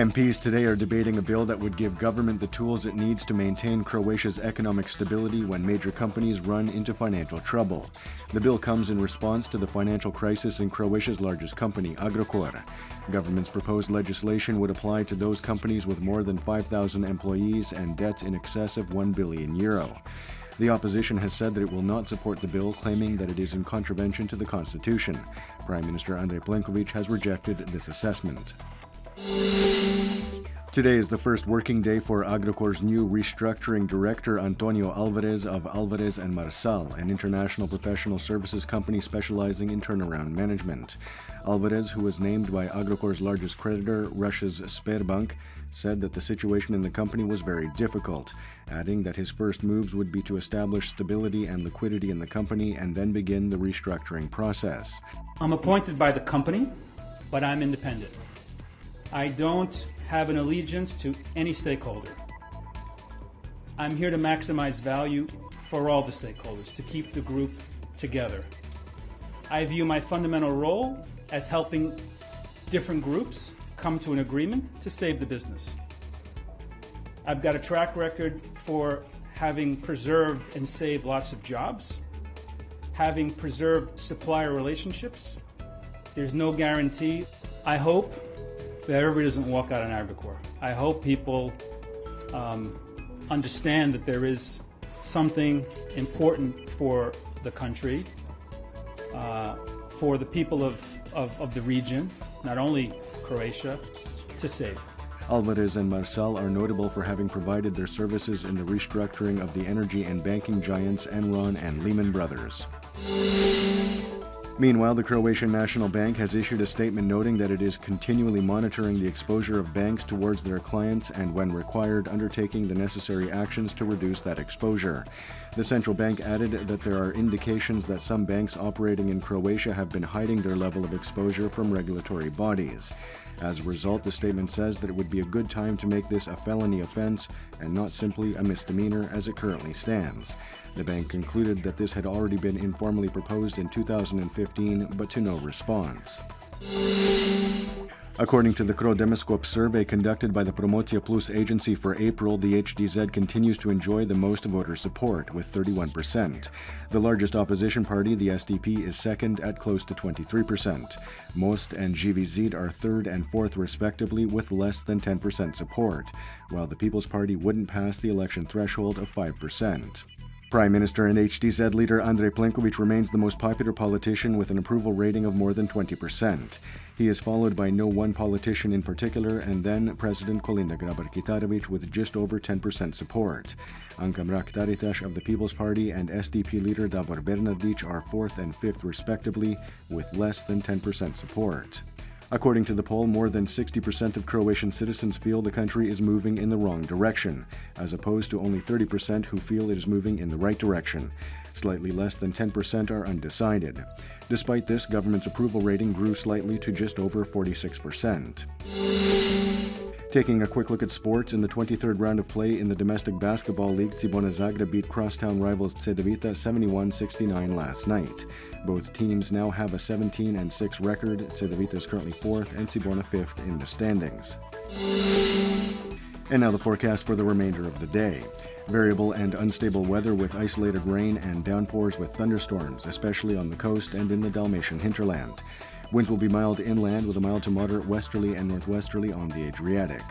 MPs today are debating a bill that would give government the tools it needs to maintain Croatia's economic stability when major companies run into financial trouble. The bill comes in response to the financial crisis in Croatia's largest company, Agrokor. Government's proposed legislation would apply to those companies with more than 5,000 employees and debts in excess of €1 billion. The opposition has said that it will not support the bill, claiming that it is in contravention to the Constitution. Prime Minister Andrej Plenković has rejected this assessment. Today is the first working day for Agrokor's new Restructuring Director Antonio Alvarez of Alvarez & Marsal, an international professional services company specializing in turnaround management. Alvarez, who was named by Agrokor's largest creditor, Russia's Sberbank, said that the situation in the company was very difficult, adding that his first moves would be to establish stability and liquidity in the company and then begin the restructuring process. I'm appointed by the company, but I'm independent. I don't have an allegiance to any stakeholder. I'm here to maximize value for all the stakeholders, to keep the group together. I view my fundamental role as helping different groups come to an agreement to save the business. I've got a track record for having preserved and saved lots of jobs, having preserved supplier relationships. There's no guarantee. I hope that everybody doesn't walk out on Agrokor. I hope people understand that there is something important for the country, for the people of the region, not only Croatia, to save. Alvarez and Marsal are notable for having provided their services in the restructuring of the energy and banking giants Enron and Lehman Brothers. Meanwhile, the Croatian National Bank has issued a statement noting that it is continually monitoring the exposure of banks towards their clients and, when required, undertaking the necessary actions to reduce that exposure. The central bank added that there are indications that some banks operating in Croatia have been hiding their level of exposure from regulatory bodies. As a result, the statement says that it would be a good time to make this a felony offense and not simply a misdemeanor as it currently stands. The bank concluded that this had already been informally proposed in 2015, but to no response. According to the Crodemoskop survey conducted by the Promocija Plus agency for April, the HDZ continues to enjoy the most voter support, with 31%. The largest opposition party, the SDP, is second at close to 23%. Most and Živi Zid are third and fourth respectively, with less than 10% support, while the People's Party wouldn't pass the election threshold of 5%. Prime Minister and HDZ leader Andrej Plenković remains the most popular politician with an approval rating of more than 20%. He is followed by no one politician in particular, and then President Kolinda Grabar-Kitarović with just over 10% support. Anka Mrak-Taritaš of the People's Party and SDP leader Davor Bernardić are fourth and fifth respectively, with less than 10% support. According to the poll, more than 60% of Croatian citizens feel the country is moving in the wrong direction, as opposed to only 30% who feel it is moving in the right direction. Slightly less than 10% are undecided. Despite this, government's approval rating grew slightly to just over 46%. Taking a quick look at sports, in the 23rd round of play in the domestic basketball league, Cibona Zagreb beat crosstown rivals Cedevita 71-69 last night. Both teams now have a 17-6 record. Cedevita is currently 4th and Cibona 5th in the standings. And now the forecast for the remainder of the day. Variable and unstable weather with isolated rain and downpours with thunderstorms, especially on the coast and in the Dalmatian hinterland. Winds will be mild inland with a mild to moderate westerly and northwesterly on the Adriatic.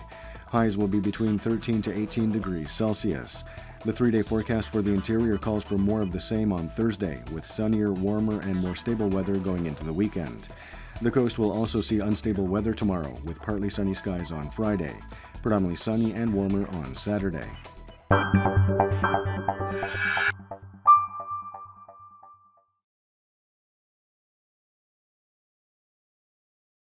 Highs will be between 13 to 18 degrees Celsius. The 3-day forecast for the interior calls for more of the same on Thursday, with sunnier, warmer, and more stable weather going into the weekend. The coast will also see unstable weather tomorrow, with partly sunny skies on Friday, predominantly sunny and warmer on Saturday.